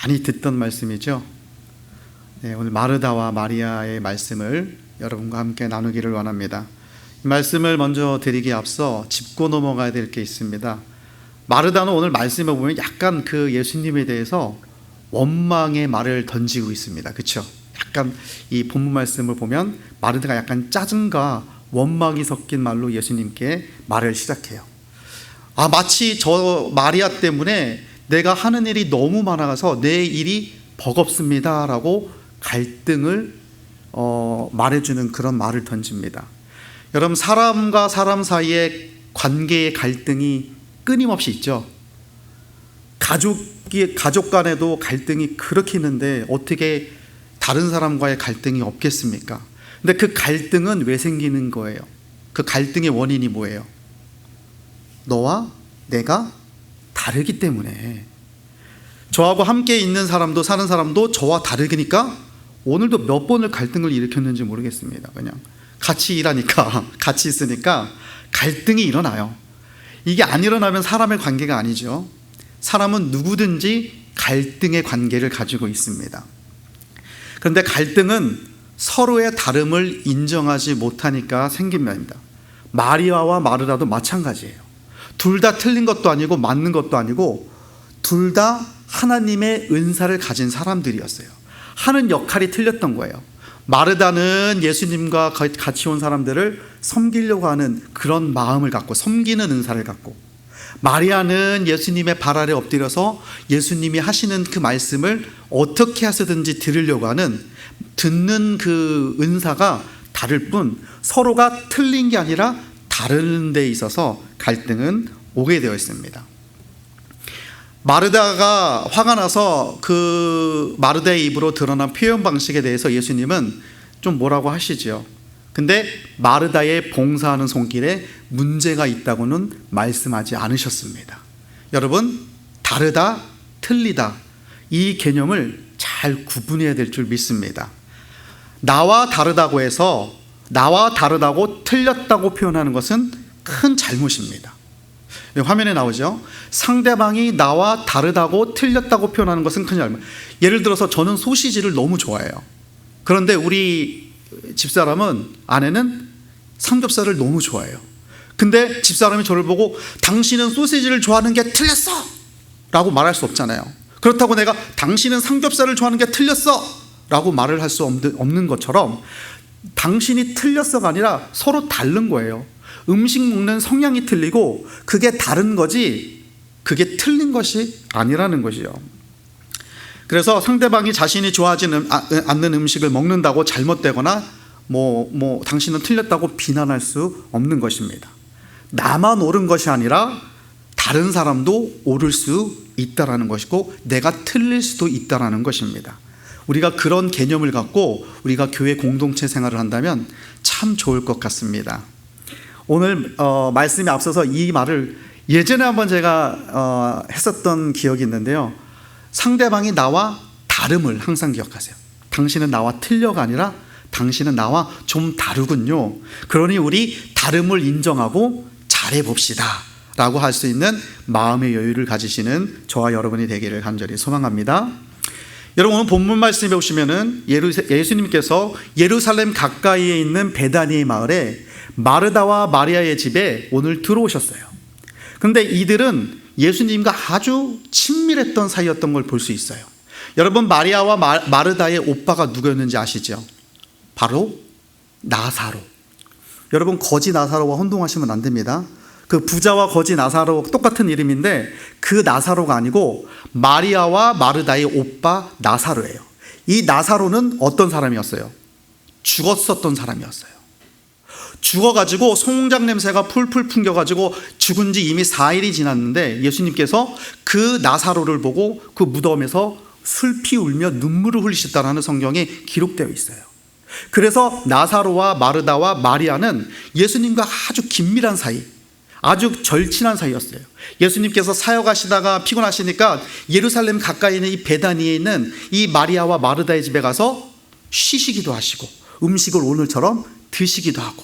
많이 듣던 말씀이죠. 네, 오늘 마르다와 마리아의 말씀을 여러분과 함께 나누기를 원합니다. 이 말씀을 먼저 드리기에 앞서 짚고 넘어가야 될 게 있습니다. 마르다는 오늘 말씀에 보면 약간 그 예수님에 대해서 원망의 말을 던지고 있습니다. 그렇죠? 약간 이 본문 말씀을 보면 마르다가 약간 짜증과 원망이 섞인 말로 예수님께 말을 시작해요. 마치 저 마리아 때문에 내가 하는 일이 너무 많아서 내 일이 버겁습니다 라고 갈등을 말해주는 그런 말을 던집니다. 여러분, 사람과 사람 사이의 관계의 갈등이 끊임없이 있죠. 가족 간에도 갈등이 그렇게 있는데 어떻게 다른 사람과의 갈등이 없겠습니까? 근데 그 갈등은 왜 생기는 거예요? 그 갈등의 원인이 뭐예요? 너와 내가 다르기 때문에. 저하고 함께 있는 사람도 사는 사람도 저와 다르니까 오늘도 몇 번을 갈등을 일으켰는지 모르겠습니다. 그냥 같이 일하니까 같이 있으니까 갈등이 일어나요. 이게 안 일어나면 사람의 관계가 아니죠. 사람은 누구든지 갈등의 관계를 가지고 있습니다. 그런데 갈등은 서로의 다름을 인정하지 못하니까 생긴 면입니다. 마리아와 마르다도 마찬가지예요. 둘 다 틀린 것도 아니고 맞는 것도 아니고 둘 다 하나님의 은사를 가진 사람들이었어요. 하는 역할이 틀렸던 거예요. 마르다는 예수님과 같이 온 사람들을 섬기려고 하는 그런 마음을 갖고 섬기는 은사를 갖고, 마리아는 예수님의 발 아래 엎드려서 예수님이 하시는 그 말씀을 어떻게 하시든지 들으려고 하는, 듣는 그 은사가 다를 뿐 서로가 틀린 게 아니라 다른 데 있어서 갈등은 오게 되어 있습니다. 마르다가 화가 나서 그 마르다의 입으로 드러난 표현 방식에 대해서 예수님은 좀 뭐라고 하시죠. 근데 마르다의 봉사하는 손길에 문제가 있다고는 말씀하지 않으셨습니다. 여러분, 다르다, 틀리다, 이 개념을 잘 구분해야 될 줄 믿습니다. 나와 다르다고 해서 나와 다르다고 틀렸다고 표현하는 것은 큰 잘못입니다. 화면에 나오죠. 상대방이 나와 다르다고 틀렸다고 표현하는 것은 큰 잘못. 예를 들어서 저는 소시지를 너무 좋아해요. 그런데 우리 집사람은, 아내는 삼겹살을 너무 좋아해요. 근데 집사람이 저를 보고 당신은 소시지를 좋아하는 게 틀렸어 라고 말할 수 없잖아요. 그렇다고 내가 당신은 삼겹살을 좋아하는 게 틀렸어 라고 말을 할 수 없는 것처럼 당신이 틀렸어가 아니라 서로 다른 거예요. 음식 먹는 성향이 틀리고 그게 다른 거지 그게 틀린 것이 아니라는 것이죠. 그래서 상대방이 자신이 좋아하지 않는 음식을 먹는다고 잘못되거나 당신은 틀렸다고 비난할 수 없는 것입니다. 나만 옳은 것이 아니라 다른 사람도 옳을 수 있다라는 것이고 내가 틀릴 수도 있다라는 것입니다. 우리가 그런 개념을 갖고 우리가 교회 공동체 생활을 한다면 참 좋을 것 같습니다. 오늘 말씀에 앞서서 이 말을 예전에 한번 제가 했었던 기억이 있는데요. 상대방이 나와 다름을 항상 기억하세요. 당신은 나와 틀려가 아니라 당신은 나와 좀 다르군요. 그러니 우리 다름을 인정하고 잘해봅시다 라고 할 수 있는 마음의 여유를 가지시는 저와 여러분이 되기를 간절히 소망합니다. 여러분, 오늘 본문 말씀에 보시면은 예수님께서 예루살렘 가까이에 있는 베다니의 마을에 마르다와 마리아의 집에 오늘 들어오셨어요. 그런데 이들은 예수님과 아주 친밀했던 사이였던 걸 볼 수 있어요. 여러분, 마리아와 마르다의 오빠가 누구였는지 아시죠? 바로 나사로. 여러분, 거지 나사로와 혼동하시면 안 됩니다. 그 부자와 거지 나사로 똑같은 이름인데 그 나사로가 아니고 마리아와 마르다의 오빠 나사로예요. 이 나사로는 어떤 사람이었어요? 죽었었던 사람이었어요. 죽어가지고 송장 냄새가 풀풀 풍겨가지고 죽은 지 이미 4일이 지났는데 예수님께서 그 나사로를 보고 그 무덤에서 슬피 울며 눈물을 흘리셨다는 성경에 기록되어 있어요. 그래서 나사로와 마르다와 마리아는 예수님과 아주 긴밀한 사이, 아주 절친한 사이였어요. 예수님께서 사역하시다가 피곤하시니까 예루살렘 가까이 있는 이 베다니에 있는 이 마리아와 마르다의 집에 가서 쉬시기도 하시고 음식을 오늘처럼 드시기도 하고,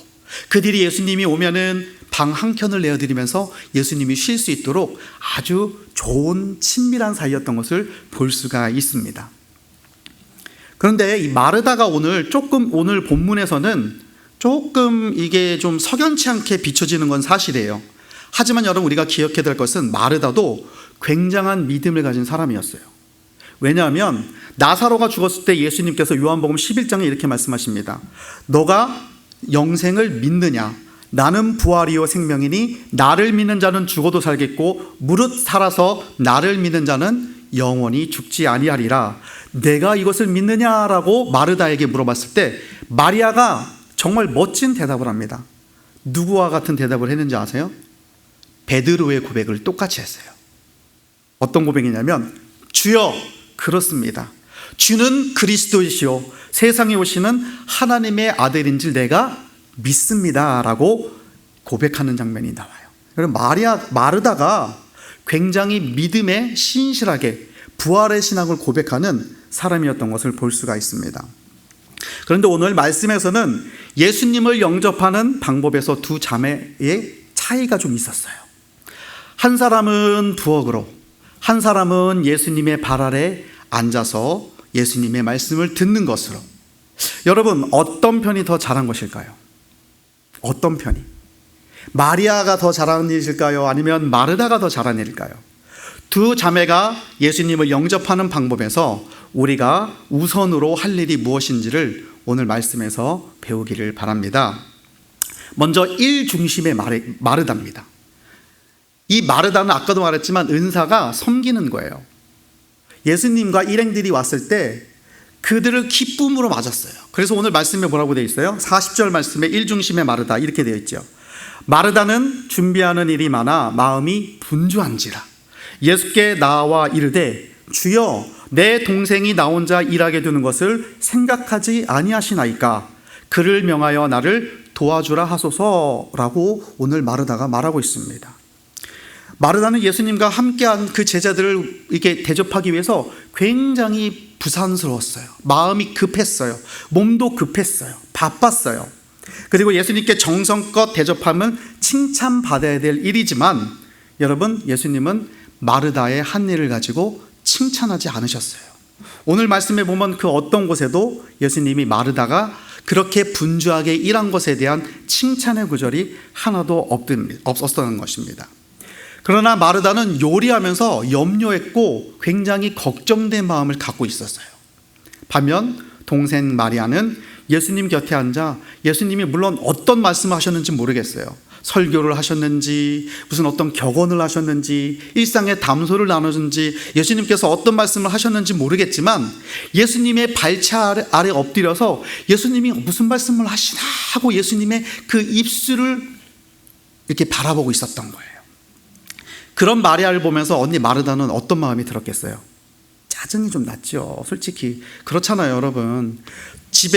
그들이 예수님이 오면은 방 한 켠을 내어드리면서 예수님이 쉴 수 있도록 아주 좋은 친밀한 사이였던 것을 볼 수가 있습니다. 그런데 이 마르다가 오늘 본문에서는 조금 이게 좀 석연치 않게 비춰지는 건 사실이에요. 하지만 여러분, 우리가 기억해야 될 것은 마르다도 굉장한 믿음을 가진 사람이었어요. 왜냐하면 나사로가 죽었을 때 예수님께서 요한복음 11장에 이렇게 말씀하십니다. 너가 영생을 믿느냐? 나는 부활이요 생명이니 나를 믿는 자는 죽어도 살겠고 무릇 살아서 나를 믿는 자는 영원히 죽지 아니하리라. 내가 이것을 믿느냐라고 마르다에게 물어봤을 때 마리아가 정말 멋진 대답을 합니다. 누구와 같은 대답을 했는지 아세요? 베드로의 고백을 똑같이 했어요. 어떤 고백이냐면, 주여, 그렇습니다. 주는 그리스도이시오 세상에 오시는 하나님의 아들인 줄 내가 믿습니다 라고 고백하는 장면이 나와요. 그럼 마르다가 굉장히 믿음에 신실하게 부활의 신앙을 고백하는 사람이었던 것을 볼 수가 있습니다. 그런데 오늘 말씀에서는 예수님을 영접하는 방법에서 두 자매의 차이가 좀 있었어요. 한 사람은 부엌으로, 한 사람은 예수님의 발 아래 앉아서 예수님의 말씀을 듣는 것으로. 여러분, 어떤 편이 더 잘한 것일까요? 어떤 편이? 마리아가 더 잘한 일일까요? 아니면 마르다가 더 잘한 일일까요? 두 자매가 예수님을 영접하는 방법에서 우리가 우선으로 할 일이 무엇인지를 오늘 말씀에서 배우기를 바랍니다. 먼저 일 중심의 마르다입니다. 이 마르다는 아까도 말했지만 은사가 섬기는 거예요. 예수님과 일행들이 왔을 때 그들을 기쁨으로 맞았어요. 그래서 오늘 말씀에 뭐라고 되어 있어요? 40절 말씀에 일중심의 마르다 이렇게 되어 있죠. 마르다는 준비하는 일이 많아 마음이 분주한지라 예수께 나와 이르되 주여 내 동생이 나 혼자 일하게 두는 것을 생각하지 아니하시나이까 그를 명하여 나를 도와주라 하소서라고 오늘 마르다가 말하고 있습니다. 마르다는 예수님과 함께한 그 제자들을 이렇게 대접하기 위해서 굉장히 부산스러웠어요. 마음이 급했어요. 몸도 급했어요. 바빴어요. 그리고 예수님께 정성껏 대접하면 칭찬받아야 될 일이지만 여러분, 예수님은 마르다의 한 일을 가지고 칭찬하지 않으셨어요. 오늘 말씀에 보면 그 어떤 곳에도 예수님이 마르다가 그렇게 분주하게 일한 것에 대한 칭찬의 구절이 하나도 없었던 것입니다. 그러나 마르다는 요리하면서 염려했고 굉장히 걱정된 마음을 갖고 있었어요. 반면 동생 마리아는 예수님 곁에 앉아 예수님이 물론 어떤 말씀을 하셨는지 모르겠어요. 설교를 하셨는지 무슨 어떤 격언을 하셨는지 일상의 담소를 나누는지 예수님께서 어떤 말씀을 하셨는지 모르겠지만 예수님의 발차 아래 엎드려서 예수님이 무슨 말씀을 하시나 하고 예수님의 그 입술을 이렇게 바라보고 있었던 거예요. 그런 마리아를 보면서 언니 마르다는 어떤 마음이 들었겠어요? 짜증이 좀 났죠. 솔직히 그렇잖아요, 여러분.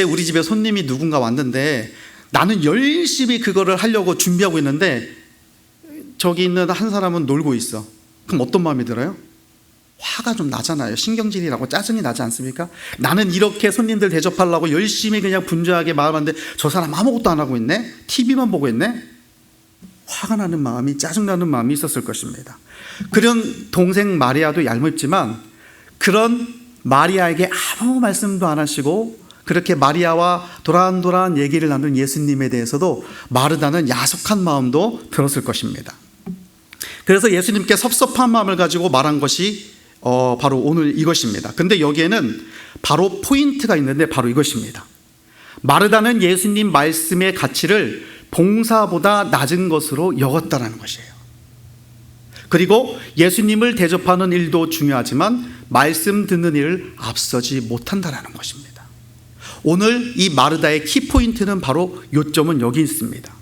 우리 집에 손님이 누군가 왔는데 나는 열심히 그거를 하려고 준비하고 있는데 저기 있는 한 사람은 놀고 있어. 그럼 어떤 마음이 들어요? 화가 좀 나잖아요. 신경질이라고 짜증이 나지 않습니까? 나는 이렇게 손님들 대접하려고 열심히 그냥 분주하게 마음하는데 저 사람 아무것도 안 하고 있네? TV만 보고 있네? 화가 나는 마음이, 짜증나는 마음이 있었을 것입니다. 그런 동생 마리아도 얄밉지만 그런 마리아에게 아무 말씀도 안 하시고 그렇게 마리아와 도란도란 얘기를 나눈 예수님에 대해서도 마르다는 야속한 마음도 들었을 것입니다. 그래서 예수님께 섭섭한 마음을 가지고 말한 것이 바로 오늘 이것입니다. 근데 여기에는 바로 포인트가 있는데 바로 이것입니다. 마르다는 예수님 말씀의 가치를 봉사보다 낮은 것으로 여겼다는 것이에요. 그리고 예수님을 대접하는 일도 중요하지만 말씀 듣는 일을 앞서지 못한다는 것입니다. 오늘 이 마르다의 키포인트는 바로 요점은 여기 있습니다.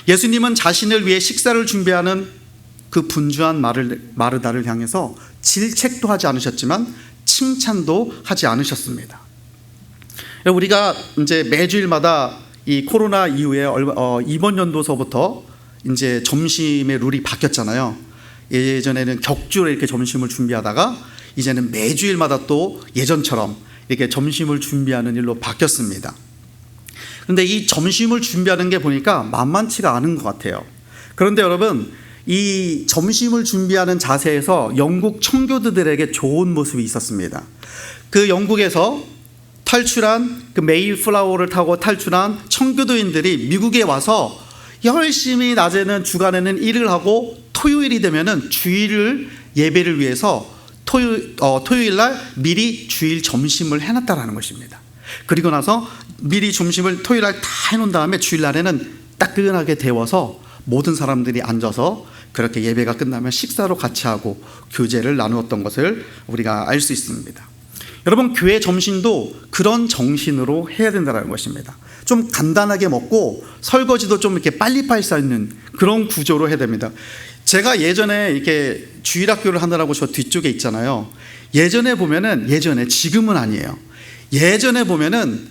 예수님은 자신을 위해 식사를 준비하는 그 분주한 마르다를 향해서 질책도 하지 않으셨지만 칭찬도 하지 않으셨습니다. 우리가 이제 매주일마다 이 코로나 이후에 이번 연도서부터 이제 점심의 룰이 바뀌었잖아요. 예전에는 격주로 이렇게 점심을 준비하다가 이제는 매주일마다 또 예전처럼 이렇게 점심을 준비하는 일로 바뀌었습니다. 그런데 이 점심을 준비하는 게 보니까 만만치가 않은 것 같아요. 그런데 여러분, 이 점심을 준비하는 자세에서 영국 청교도들에게 좋은 모습이 있었습니다. 그 영국에서 탈출한 그 메이플라워를 타고 탈출한 청교도인들이 미국에 와서 열심히 낮에는 주간에는 일을 하고 토요일이 되면은 주일 예배를 위해서 토요일 날 미리 주일 점심을 해놨다라는 것입니다. 그리고 나서 미리 점심을 토요일 날 다 해놓은 다음에 주일 날에는 따끈하게 데워서 모든 사람들이 앉아서 그렇게 예배가 끝나면 식사로 같이 하고 교제를 나누었던 것을 우리가 알 수 있습니다. 여러분, 교회 점심도 그런 정신으로 해야 된다는 것입니다. 좀 간단하게 먹고 설거지도 좀 이렇게 빨리빨리 쌓는 그런 구조로 해야 됩니다. 제가 예전에 이렇게 주일학교를 하느라고 저 뒤쪽에 있잖아요. 예전에 보면은, 지금은 아니에요. 예전에 보면은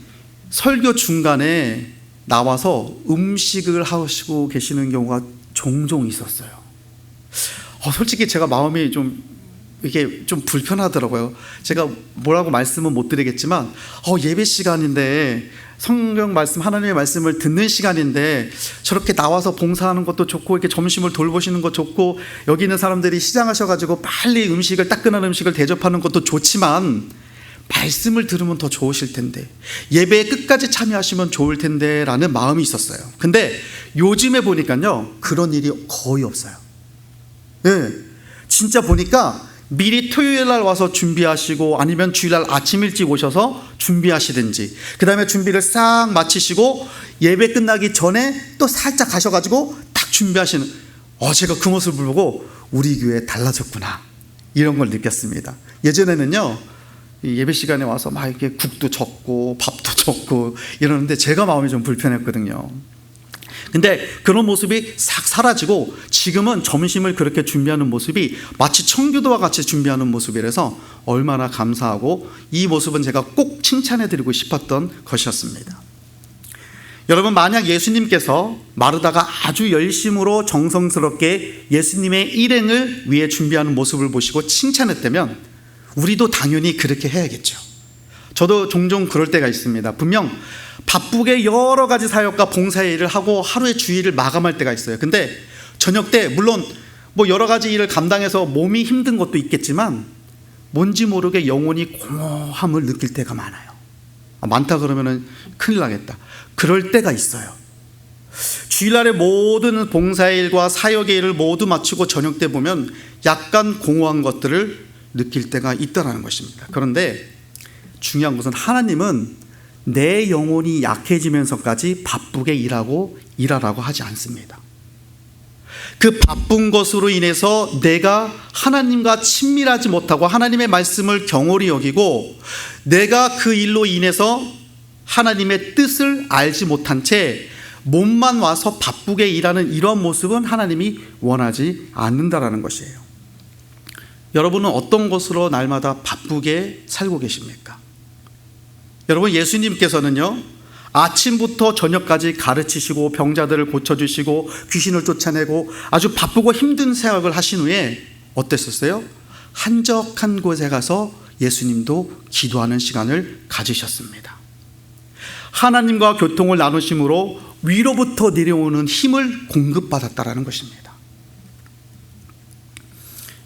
설교 중간에 나와서 음식을 하시고 계시는 경우가 종종 있었어요. 솔직히 제가 마음이 좀 이게 좀 불편하더라고요. 제가 뭐라고 말씀은 못 드리겠지만 예배 시간인데, 성경 말씀, 하나님의 말씀을 듣는 시간인데 저렇게 나와서 봉사하는 것도 좋고 이렇게 점심을 돌보시는 것 좋고 여기 있는 사람들이 시장하셔가지고 빨리 따끈한 음식을 대접하는 것도 좋지만 말씀을 들으면 더 좋으실 텐데, 예배에 끝까지 참여하시면 좋을 텐데 라는 마음이 있었어요. 근데 요즘에 보니까요, 그런 일이 거의 없어요. 네, 진짜 보니까 미리 토요일 날 와서 준비하시고 아니면 주일날 아침 일찍 오셔서 준비하시든지, 그 다음에 준비를 싹 마치시고 예배 끝나기 전에 또 살짝 가셔가지고 딱 준비하시는, 제가 그 모습을 보고 우리 교회 달라졌구나 이런 걸 느꼈습니다. 예전에는요, 예배 시간에 와서 막 이렇게 국도 적고 밥도 적고 이러는데 제가 마음이 좀 불편했거든요. 근데 그런 모습이 싹 사라지고 지금은 점심을 그렇게 준비하는 모습이 마치 청교도와 같이 준비하는 모습이라서 얼마나 감사하고, 이 모습은 제가 꼭 칭찬해드리고 싶었던 것이었습니다. 여러분, 만약 예수님께서 마르다가 아주 열심으로 정성스럽게 예수님의 일행을 위해 준비하는 모습을 보시고 칭찬했다면 우리도 당연히 그렇게 해야겠죠. 저도 종종 그럴 때가 있습니다. 분명 바쁘게 여러 가지 사역과 봉사의 일을 하고 하루의 주일을 마감할 때가 있어요. 근데 저녁 때 물론 여러 가지 일을 감당해서 몸이 힘든 것도 있겠지만 뭔지 모르게 영혼이 공허함을 느낄 때가 많아요. 많다 그러면은 큰일 나겠다. 그럴 때가 있어요. 주일날의 모든 봉사의 일과 사역의 일을 모두 마치고 저녁 때 보면 약간 공허한 것들을 느낄 때가 있다는 것입니다. 그런데 중요한 것은 하나님은 내 영혼이 약해지면서까지 바쁘게 일하라고 하지 않습니다. 그 바쁜 것으로 인해서 내가 하나님과 친밀하지 못하고 하나님의 말씀을 경홀히 여기고 내가 그 일로 인해서 하나님의 뜻을 알지 못한 채 몸만 와서 바쁘게 일하는 이런 모습은 하나님이 원하지 않는다라는 것이에요. 여러분은 어떤 것으로 날마다 바쁘게 살고 계십니까? 여러분, 예수님께서는요, 아침부터 저녁까지 가르치시고 병자들을 고쳐주시고 귀신을 쫓아내고 아주 바쁘고 힘든 사역을 하신 후에 어땠었어요? 한적한 곳에 가서 예수님도 기도하는 시간을 가지셨습니다. 하나님과 교통을 나누심으로 위로부터 내려오는 힘을 공급받았다라는 것입니다.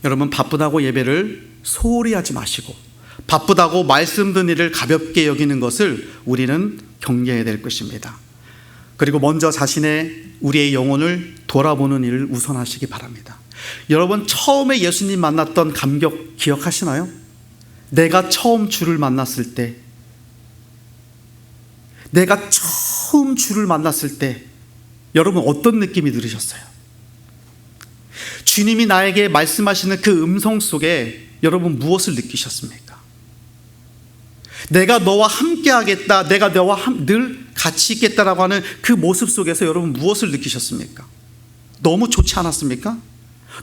여러분, 바쁘다고 예배를 소홀히 하지 마시고 바쁘다고 말씀 듣는 일을 가볍게 여기는 것을 우리는 경계해야 될 것입니다. 그리고 먼저 우리의 영혼을 돌아보는 일을 우선하시기 바랍니다. 여러분, 처음에 예수님 만났던 감격 기억하시나요? 내가 처음 주를 만났을 때, 여러분 어떤 느낌이 들으셨어요? 주님이 나에게 말씀하시는 그 음성 속에 여러분 무엇을 느끼셨습니까? 내가 너와 함께 하겠다, 내가 너와 늘 같이 있겠다라고 하는 그 모습 속에서 여러분 무엇을 느끼셨습니까? 너무 좋지 않았습니까?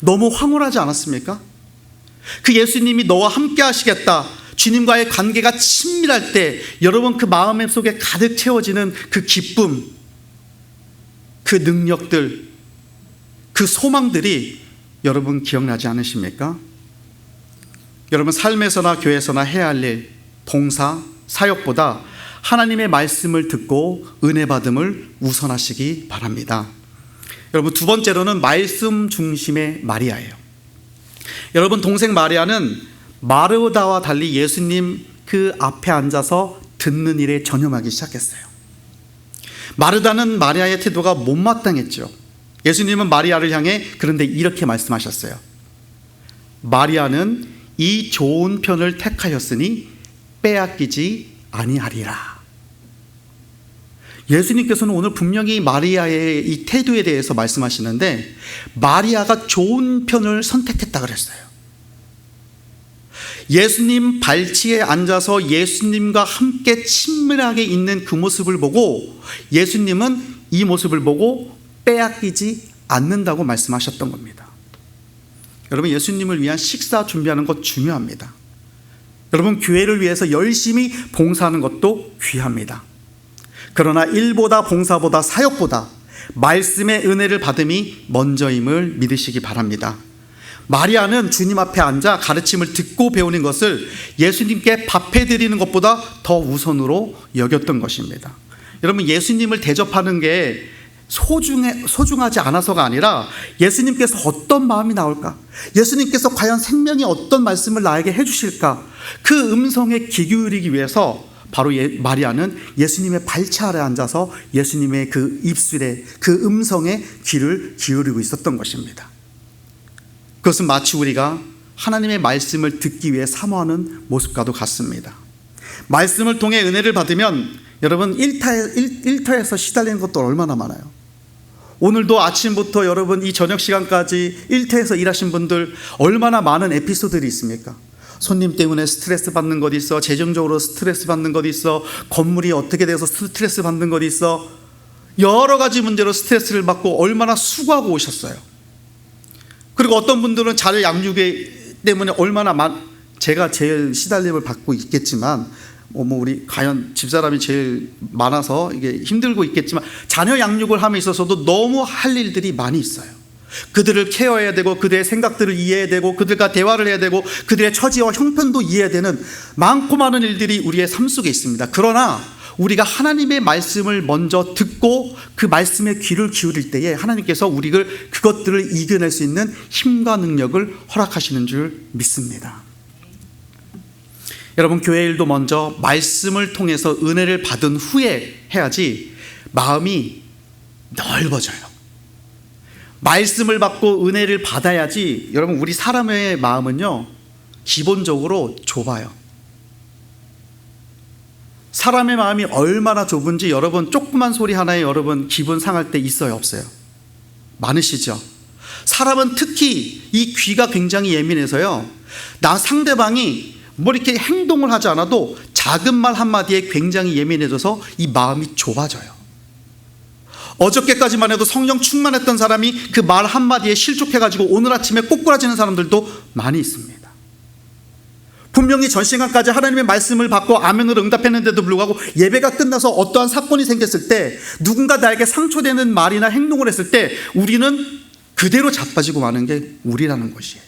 너무 황홀하지 않았습니까? 그 예수님이 너와 함께 하시겠다, 주님과의 관계가 친밀할 때 여러분 그 마음 속에 가득 채워지는 그 기쁨, 그 능력들, 그 소망들이 여러분 기억나지 않으십니까? 여러분, 삶에서나 교회에서나 해야 할 일, 봉사, 사역보다 하나님의 말씀을 듣고 은혜 받음을 우선하시기 바랍니다. 여러분, 두 번째로는 말씀 중심의 마리아예요. 여러분, 동생 마리아는 마르다와 달리 예수님 그 앞에 앉아서 듣는 일에 전념하기 시작했어요. 마르다는 마리아의 태도가 못마땅했죠. 예수님은 마리아를 향해 그런데 이렇게 말씀하셨어요. 마리아는 이 좋은 편을 택하였으니 빼앗기지 아니하리라. 예수님께서는 오늘 분명히 마리아의 이 태도에 대해서 말씀하시는데, 마리아가 좋은 편을 선택했다 그랬어요. 예수님 발치에 앉아서 예수님과 함께 친밀하게 있는 그 모습을 보고 예수님은 이 모습을 보고 빼앗기지 않는다고 말씀하셨던 겁니다. 여러분, 예수님을 위한 식사 준비하는 것 중요합니다. 여러분, 교회를 위해서 열심히 봉사하는 것도 귀합니다. 그러나 일보다 봉사보다 사역보다 말씀의 은혜를 받음이 먼저임을 믿으시기 바랍니다. 마리아는 주님 앞에 앉아 가르침을 듣고 배우는 것을 예수님께 밥해드리는 것보다 더 우선으로 여겼던 것입니다. 여러분, 예수님을 대접하는 게 소중하지 않아서가 아니라 예수님께서 어떤 마음이 나올까? 예수님께서 과연 생명의 어떤 말씀을 나에게 해주실까? 그 음성에 귀 기울이기 위해서 바로 마리아는 예수님의 발치 아래 앉아서 예수님의 그 입술에, 그 음성에 귀를 기울이고 있었던 것입니다. 그것은 마치 우리가 하나님의 말씀을 듣기 위해 사모하는 모습과도 같습니다. 말씀을 통해 은혜를 받으면 여러분 일터에서 시달리는 것도 얼마나 많아요. 오늘도 아침부터 여러분 이 저녁 시간까지 일터에서 일하신 분들 얼마나 많은 에피소드들이 있습니까? 손님 때문에 스트레스 받는 것 있어, 재정적으로 스트레스 받는 것 있어, 건물이 어떻게 돼서 스트레스 받는 것 있어, 여러 가지 문제로 스트레스를 받고 얼마나 수고하고 오셨어요. 그리고 어떤 분들은 자녀 양육에 때문에 제가 제일 시달림을 받고 있겠지만 우리 과연 집사람이 제일 많아서 이게 힘들고 있겠지만 자녀 양육을 함에 있어서도 너무 할 일들이 많이 있어요. 그들을 케어해야 되고 그들의 생각들을 이해해야 되고 그들과 대화를 해야 되고 그들의 처지와 형편도 이해해야 되는 많고 많은 일들이 우리의 삶 속에 있습니다. 그러나 우리가 하나님의 말씀을 먼저 듣고 그 말씀에 귀를 기울일 때에 하나님께서 우리를 그것들을 이겨낼 수 있는 힘과 능력을 허락하시는 줄 믿습니다. 여러분, 교회 일도 먼저 말씀을 통해서 은혜를 받은 후에 해야지 마음이 넓어져요. 말씀을 받고 은혜를 받아야지. 여러분, 우리 사람의 마음은요 기본적으로 좁아요. 사람의 마음이 얼마나 좁은지 여러분 조그만 소리 하나에 여러분 기분 상할 때 있어요, 없어요? 많으시죠? 사람은 특히 이 귀가 굉장히 예민해서요, 나 상대방이 뭐 이렇게 행동을 하지 않아도 작은 말 한마디에 굉장히 예민해져서 이 마음이 좁아져요. 어저께까지만 해도 성령 충만했던 사람이 그 말 한마디에 실족해가지고 오늘 아침에 꼬꾸라지는 사람들도 많이 있습니다. 분명히 전 시간까지 하나님의 말씀을 받고 아멘으로 응답했는데도 불구하고 예배가 끝나서 어떠한 사건이 생겼을 때, 누군가 나에게 상처되는 말이나 행동을 했을 때 우리는 그대로 자빠지고 마는 게 우리라는 것이에요.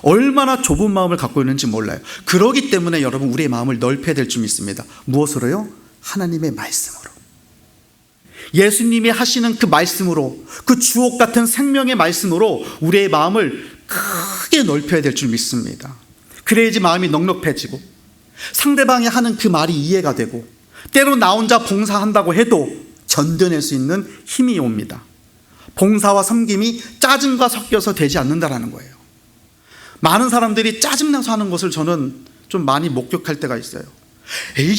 얼마나 좁은 마음을 갖고 있는지 몰라요. 그러기 때문에 여러분, 우리의 마음을 넓혀야 될 줄 믿습니다. 무엇으로요? 하나님의 말씀으로. 예수님이 하시는 그 말씀으로, 그 주옥 같은 생명의 말씀으로 우리의 마음을 크게 넓혀야 될 줄 믿습니다. 그래야지 마음이 넉넉해지고 상대방이 하는 그 말이 이해가 되고 때로 나 혼자 봉사한다고 해도 견뎌낼 수 있는 힘이 옵니다. 봉사와 섬김이 짜증과 섞여서 되지 않는다라는 거예요. 많은 사람들이 짜증나서 하는 것을 저는 좀 많이 목격할 때가 있어요. 에이,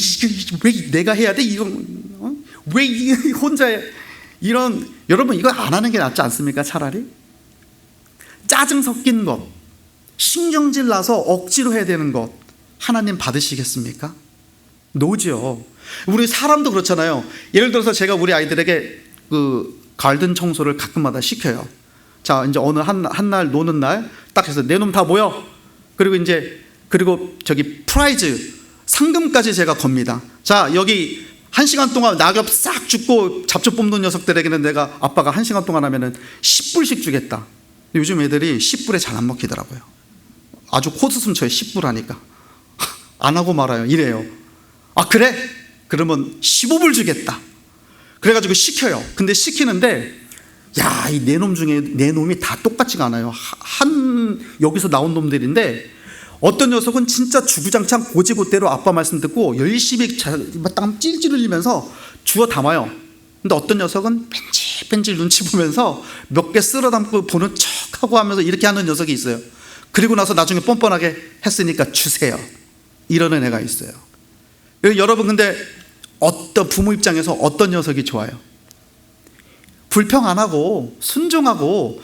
왜 내가 해야 돼? 이건 왜 혼자 해? 이런, 여러분 이거 안 하는 게 낫지 않습니까? 차라리 짜증 섞인 것, 신경질 나서 억지로 해야 되는 것 하나님 받으시겠습니까? 노죠. 우리 사람도 그렇잖아요. 예를 들어서 제가 우리 아이들에게 그 가든 청소를 가끔마다 시켜요. 자, 이제 어느 한 날 노는 날 딱 해서 내 놈 다 모여. 그리고 저기 프라이즈 상금까지 제가 겁니다. 자, 여기 1시간 동안 낙엽 싹 줍고 잡초 뽑는 녀석들에게는 내가 아빠가 1시간 동안 하면은 10불씩 주겠다. 요즘 애들이 10불에 잘 안 먹히더라고요. 아주 코스숨 쳐요. 10불 하니까 안 하고 말아요. 이래요. 아, 그래? 그러면 15불 주겠다. 그래가지고 시켜요. 근데 시키는데 야, 이 네 놈 중에 네 놈이 다 똑같지가 않아요. 여기서 나온 놈들인데 어떤 녀석은 진짜 주구장창 고지고대로 아빠 말씀 듣고 열심히 땀 찔찔 흘리면서 주워 담아요. 근데 어떤 녀석은 뺀질뺀질 눈치 보면서 몇 개 쓸어 담고 보는 척하고 하면서 이렇게 하는 녀석이 있어요. 그리고 나서 나중에 뻔뻔하게 했으니까 주세요, 이러는 애가 있어요. 여러분, 근데 어떤 부모 입장에서 어떤 녀석이 좋아요? 불평 안 하고 순종하고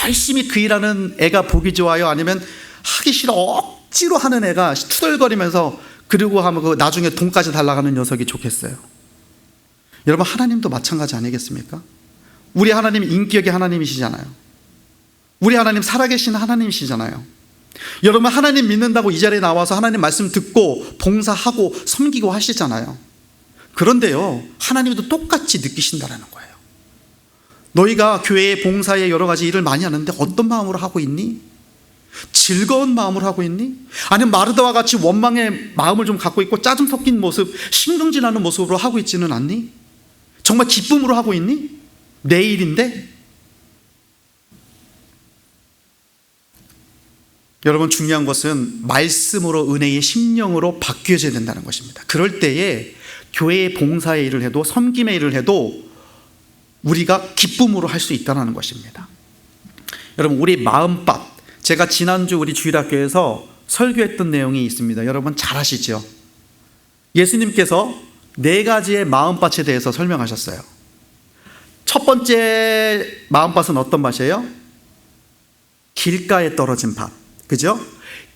열심히 그 일하는 애가 보기 좋아요? 아니면 하기 싫어 억지로 하는 애가 투덜거리면서 그리고 하면 그 나중에 돈까지 달라가는 녀석이 좋겠어요? 여러분, 하나님도 마찬가지 아니겠습니까? 우리 하나님 인격의 하나님이시잖아요. 우리 하나님 살아계신 하나님이시잖아요. 여러분, 하나님 믿는다고 이 자리에 나와서 하나님 말씀 듣고 봉사하고 섬기고 하시잖아요. 그런데요, 하나님도 똑같이 느끼신다라는 거예요. 너희가 교회에 봉사에 여러 가지 일을 많이 하는데 어떤 마음으로 하고 있니? 즐거운 마음으로 하고 있니? 아니면 마르다와 같이 원망의 마음을 좀 갖고 있고 짜증 섞인 모습, 신경질나는 모습으로 하고 있지는 않니? 정말 기쁨으로 하고 있니? 내 일인데? 여러분, 중요한 것은 말씀으로, 은혜의 심령으로 바뀌어져야 된다는 것입니다. 그럴 때에 교회의 봉사의 일을 해도, 섬김의 일을 해도 우리가 기쁨으로 할 수 있다는 것입니다. 여러분, 우리 마음밭, 제가 지난주 우리 주일학교에서 설교했던 내용이 있습니다. 여러분 잘 아시죠? 예수님께서 4가지의 마음밭에 대해서 설명하셨어요. 첫 번째 마음밭은 어떤 밭이에요? 길가에 떨어진 밭, 그죠?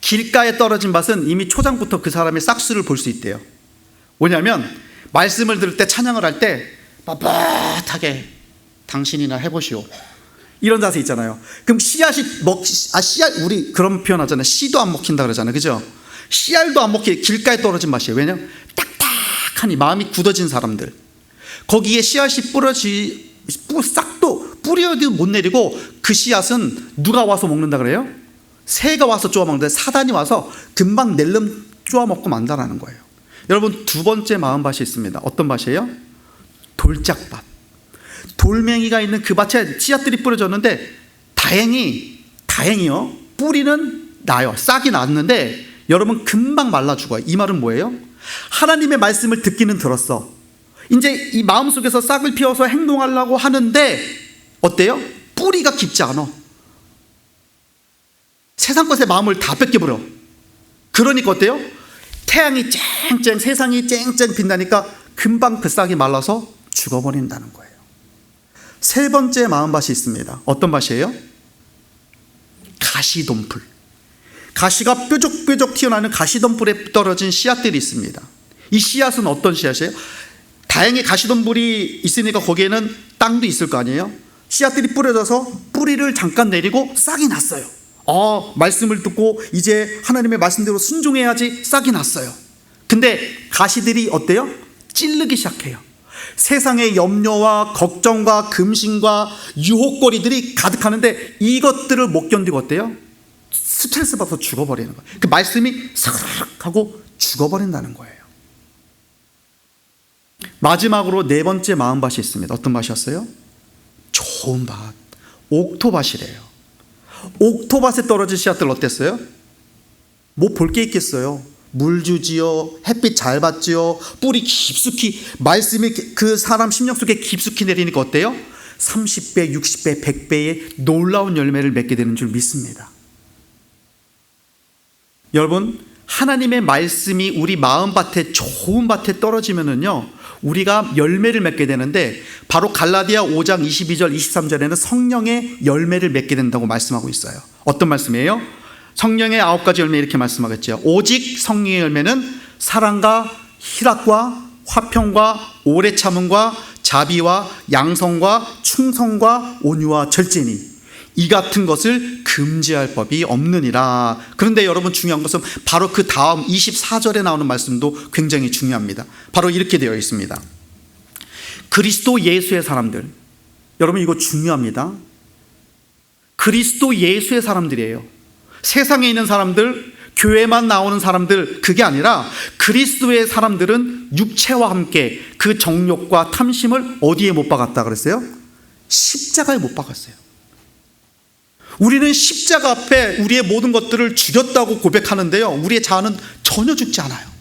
길가에 떨어진 밭은 이미 초장부터 그 사람의 싹수를 볼 수 있대요. 뭐냐면 말씀을 들을 때, 찬양을 할 때 빳빳하게 당신이나 해보시오, 이런 자세 있잖아요. 그럼 씨앗이 씨앗, 우리 그런 표현 하잖아요. 씨도 안 먹힌다 그러잖아요, 그죠? 씨알도 안 먹히게 길가에 떨어진 밭이에요. 왜냐면 딱딱하니 마음이 굳어진 사람들, 거기에 씨앗이 싹도 뿌려도 못 내리고, 그 씨앗은 누가 와서 먹는다 그래요? 새가 와서 쪼아 먹는데, 사단이 와서 금방 낼름 쪼아 먹고 만다라는 거예요. 여러분, 두 번째 마음밭이 있습니다. 어떤 밭이에요? 돌짝밭. 돌멩이가 있는 그 밭에 씨앗들이 뿌려졌는데 다행히요, 뿌리는 나요. 싹이 났는데 여러분 금방 말라 죽어요. 이 말은 뭐예요? 하나님의 말씀을 듣기는 들었어. 이제 이 마음속에서 싹을 피워서 행동하려고 하는데 어때요? 뿌리가 깊지 않아. 세상 것에 마음을 다 뺏겨버려. 그러니까 어때요? 태양이 쨍쨍, 세상이 쨍쨍 빛나니까 금방 그 싹이 말라서 죽어버린다는 거예요. 세 번째 마음밭이 있습니다. 어떤 밭이에요? 가시덤불. 가시가 뾰족뾰족 튀어나오는 가시덤불에 떨어진 씨앗들이 있습니다. 이 씨앗은 어떤 씨앗이에요? 다행히 가시덤불이 있으니까 거기에는 땅도 있을 거 아니에요? 씨앗들이 뿌려져서 뿌리를 잠깐 내리고 싹이 났어요. 말씀을 듣고 이제 하나님의 말씀대로 순종해야지, 싹이 났어요. 근데 가시들이 어때요? 찌르기 시작해요. 세상의 염려와 걱정과 금신과 유혹거리들이 가득하는데 이것들을 못 견디고 어때요? 스트레스 받아서 죽어버리는 거예요. 그 말씀이 사르륵 하고 죽어버린다는 거예요. 마지막으로 네 번째 마음밭이 있습니다. 어떤 밭이었어요? 좋은 밭, 옥토밭이래요. 옥토밭에 떨어진 씨앗들 어땠어요? 뭐 볼 게 있겠어요? 물 주지요, 햇빛 잘 받지요, 뿌리 깊숙이, 말씀이 그 사람 심령 속에 깊숙이 내리니까 어때요? 30배, 60배, 100배의 놀라운 열매를 맺게 되는 줄 믿습니다. 여러분, 하나님의 말씀이 우리 마음밭에, 좋은 밭에 떨어지면은요, 우리가 열매를 맺게 되는데, 바로 갈라디아 5장 22절 23절에는 성령의 열매를 맺게 된다고 말씀하고 있어요. 어떤 말씀이에요? 성령의 9가지 열매, 이렇게 말씀하겠죠. 오직 성령의 열매는 사랑과 희락과 화평과 오래 참음과 자비와 양성과 충성과 온유와 절제니 이 같은 것을 금지할 법이 없느니라. 그런데 여러분, 중요한 것은 바로 그 다음 24절에 나오는 말씀도 굉장히 중요합니다. 바로 이렇게 되어 있습니다. 그리스도 예수의 사람들, 여러분 이거 중요합니다. 그리스도 예수의 사람들이에요. 세상에 있는 사람들, 교회만 나오는 사람들, 그게 아니라 그리스도의 사람들은 육체와 함께 그 정욕과 탐심을 어디에 못 박았다 그랬어요? 십자가에 못 박았어요. 우리는 십자가 앞에 우리의 모든 것들을 죽였다고 고백하는데요, 우리의 자아는 전혀 죽지 않아요.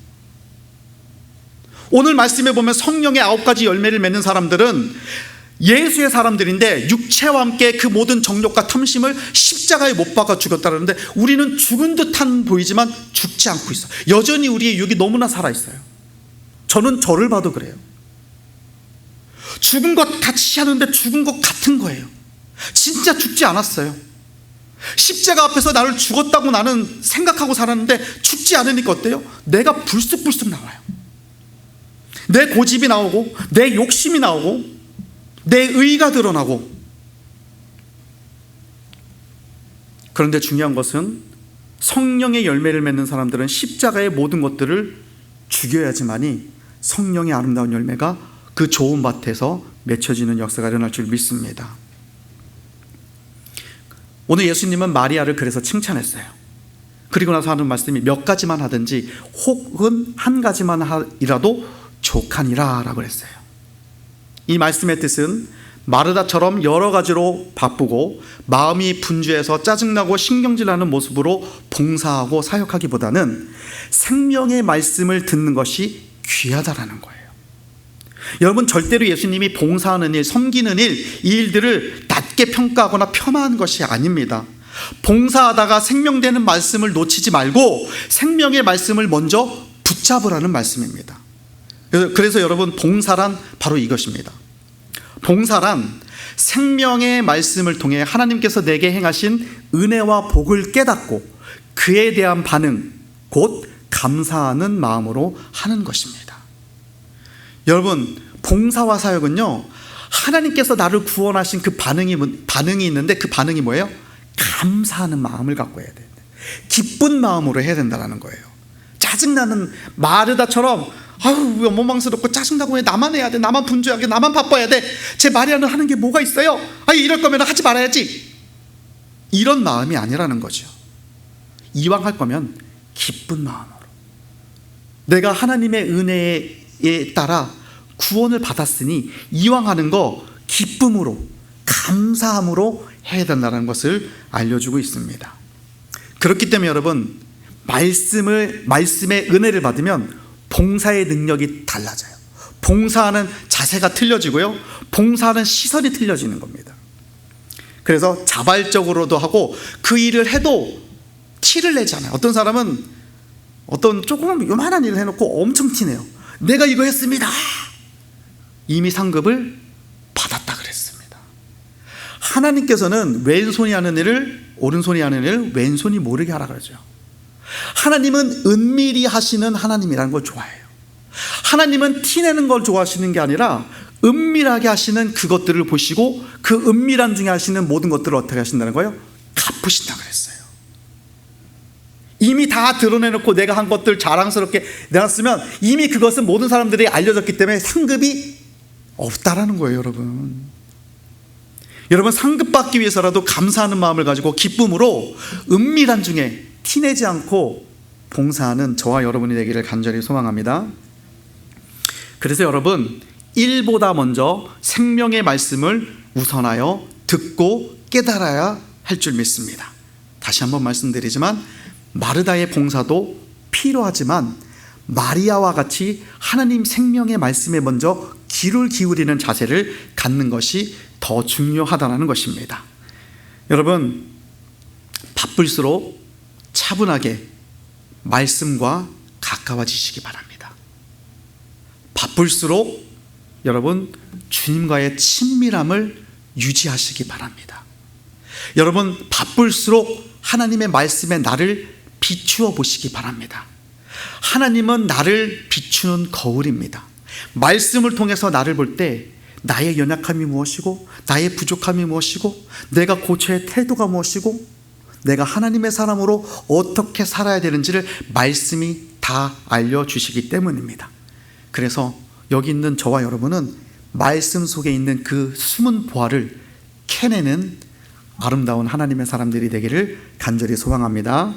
오늘 말씀에 보면 성령의 9가지 열매를 맺는 사람들은 예수의 사람들인데 육체와 함께 그 모든 정욕과 탐심을 십자가에 못 박아 죽였다는데, 우리는 죽은 듯한 보이지만 죽지 않고 있어요. 여전히 우리의 육이 너무나 살아있어요. 저는 저를 봐도 그래요. 죽은 것 같이 하는데 죽은 것 같은 거예요. 진짜 죽지 않았어요. 십자가 앞에서 나를 죽었다고 나는 생각하고 살았는데 죽지 않으니까 어때요? 내가 불쑥불쑥 나와요. 내 고집이 나오고 내 욕심이 나오고 내 의가 드러나고. 그런데 중요한 것은 성령의 열매를 맺는 사람들은 십자가의 모든 것들을 죽여야지만이 성령의 아름다운 열매가 그 좋은 밭에서 맺혀지는 역사가 일어날 줄 믿습니다. 오늘 예수님은 마리아를 그래서 칭찬했어요. 그리고 나서 하는 말씀이 몇 가지만 하든지 혹은 한 가지만 하이라도 족하니라 라고 했어요. 이 말씀의 뜻은 마르다처럼 여러 가지로 바쁘고 마음이 분주해서 짜증나고 신경질나는 모습으로 봉사하고 사역하기보다는 생명의 말씀을 듣는 것이 귀하다라는 거예요. 여러분, 절대로 예수님이 봉사하는 일, 섬기는 일, 이 일들을 낮게 평가하거나 폄하하는 것이 아닙니다. 봉사하다가 생명되는 말씀을 놓치지 말고 생명의 말씀을 먼저 붙잡으라는 말씀입니다. 그래서 여러분, 봉사란 바로 이것입니다. 봉사란 생명의 말씀을 통해 하나님께서 내게 행하신 은혜와 복을 깨닫고 그에 대한 반응, 곧 감사하는 마음으로 하는 것입니다. 여러분, 봉사와 사역은요, 하나님께서 나를 구원하신 그 반응이 있는데, 그 반응이 뭐예요? 감사하는 마음을 갖고 해야 돼요. 기쁜 마음으로 해야 된다는 거예요. 짜증나는 마르다처럼 아유, 왜 원망스럽고 짜증나고 왜 나만 해야 돼, 나만 분주하게, 나만 바빠야 돼, 제 마리아는 하는 게 뭐가 있어요, 이럴 거면 하지 말아야지, 이런 마음이 아니라는 거죠. 이왕 할 거면 기쁜 마음으로, 내가 하나님의 은혜에 따라 구원을 받았으니 이왕 하는 거 기쁨으로, 감사함으로 해야 된다는 것을 알려주고 있습니다. 그렇기 때문에 여러분, 말씀의 은혜를 받으면 봉사의 능력이 달라져요. 봉사하는 자세가 틀려지고요, 봉사하는 시선이 틀려지는 겁니다. 그래서 자발적으로도 하고 그 일을 해도 티를 내지 않아요. 어떤 사람은 어떤 조그만 요만한 일을 해놓고 엄청 티내요. 내가 이거 했습니다. 이미 상급을 받았다 그랬습니다. 하나님께서는 왼손이 하는 일을 오른손이 하는 일을 왼손이 모르게 하라 그러죠. 하나님은 은밀히 하시는 하나님이라는 걸 좋아해요. 하나님은 티내는 걸 좋아하시는 게 아니라 은밀하게 하시는 그것들을 보시고 그 은밀한 중에 하시는 모든 것들을 어떻게 하신다는 거예요? 갚으신다 그랬어요. 이미 다 드러내놓고 내가 한 것들 자랑스럽게 내놨으면 이미 그것은 모든 사람들이 알려졌기 때문에 상급이 없다라는 거예요. 여러분, 상급 받기 위해서라도 감사하는 마음을 가지고 기쁨으로 은밀한 중에 티내지 않고 봉사하는 저와 여러분이 되기를 간절히 소망합니다. 그래서 여러분, 일보다 먼저 생명의 말씀을 우선하여 듣고 깨달아야 할 줄 믿습니다. 다시 한번 말씀드리지만 마르다의 봉사도 필요하지만 마리아와 같이 하나님 생명의 말씀에 먼저 귀를 기울이는 자세를 갖는 것이 더 중요하다는 것입니다. 여러분, 바쁠수록 차분하게 말씀과 가까워지시기 바랍니다. 바쁠수록 여러분, 주님과의 친밀함을 유지하시기 바랍니다. 여러분, 바쁠수록 하나님의 말씀에 나를 비추어 보시기 바랍니다. 하나님은 나를 비추는 거울입니다. 말씀을 통해서 나를 볼 때 나의 연약함이 무엇이고 나의 부족함이 무엇이고 내가 고쳐야 할 태도가 무엇이고 내가 하나님의 사람으로 어떻게 살아야 되는지를 말씀이 다 알려주시기 때문입니다. 그래서 여기 있는 저와 여러분은 말씀 속에 있는 그 숨은 보화를 캐내는 아름다운 하나님의 사람들이 되기를 간절히 소망합니다.